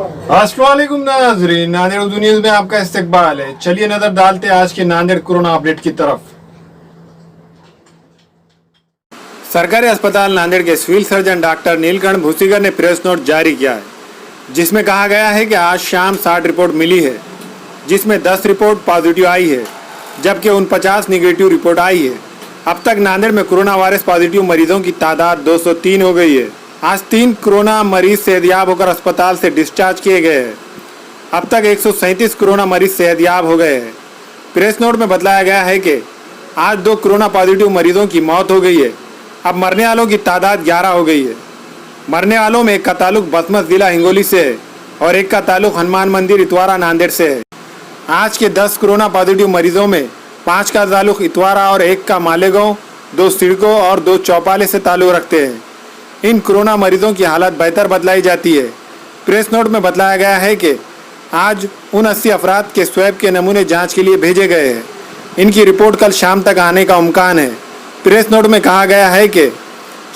अस्सलाम वालेकुम नाज़रीन, नांदेड़ उर्दू न्यूज़ में आपका इस्तकबाल है। चलिए नजर डालते हैं आज के नांदेड़ कोरोना अपडेट की तरफ। सरकारी अस्पताल नांदेड़ के सिविल सर्जन डॉक्टर नीलकंठ भूसीगर ने प्रेस नोट जारी किया है, जिसमें कहा गया है कि आज शाम 60 रिपोर्ट मिली है, जिसमें 10 रिपोर्ट पॉजिटिव आई है, जबकि 49 निगेटिव रिपोर्ट आई है। अब तक नांदेड़ में कोरोना वायरस पॉजिटिव मरीजों की तादाद 203 हो गई है। आज 3 कोरोना मरीज सेहतयाब होकर अस्पताल से डिस्चार्ज किए गए हैं। अब तक 137 कोरोना मरीज सेहतयाब हो गए हैं। प्रेस नोट में बताया गया है कि आज 2 कोरोना पॉजिटिव मरीजों की मौत हो गई है। अब मरने वालों की तादाद 11 हो गई है। मरने वालों में एक का ताल्लुक बसमत जिला हिंगोली से है और एक का ताल्लुक हनुमान मंदिर इतवारा नांदेड़ से है। आज के 10 कोरोना पॉजिटिव मरीजों में 5 का ताल्लुक इतवारा और 1 का मालेगांव, 2 सिडको और 2 चौपाले से ताल्लुक रखते हैं। इन कोरोना मरीजों की हालत बेहतर बतलाई जाती है। प्रेस नोट में बताया गया है कि आज 79 अफराद के स्वैब के नमूने जांच के लिए भेजे गए हैं। इनकी रिपोर्ट कल शाम तक आने का इम्कान है। प्रेस नोट में कहा गया है कि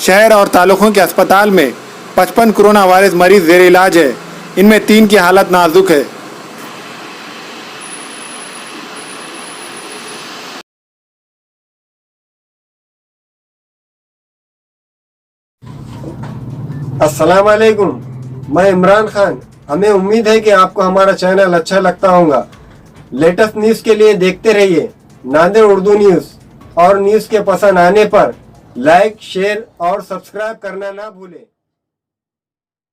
शहर और तालुकों के अस्पताल में 55 कोरोना वायरस मरीज जेर इलाज है। इनमें 3 की हालत नाजुक है। अस्सलाम वालेकुम, मैं इमरान खान। हमें उम्मीद है कि आपको हमारा चैनल अच्छा लगता होगा। लेटेस्ट न्यूज़ के लिए देखते रहिए नांदेड़ उर्दू न्यूज़, और न्यूज़ के पसंद आने पर लाइक, शेयर और सब्सक्राइब करना ना भूलें।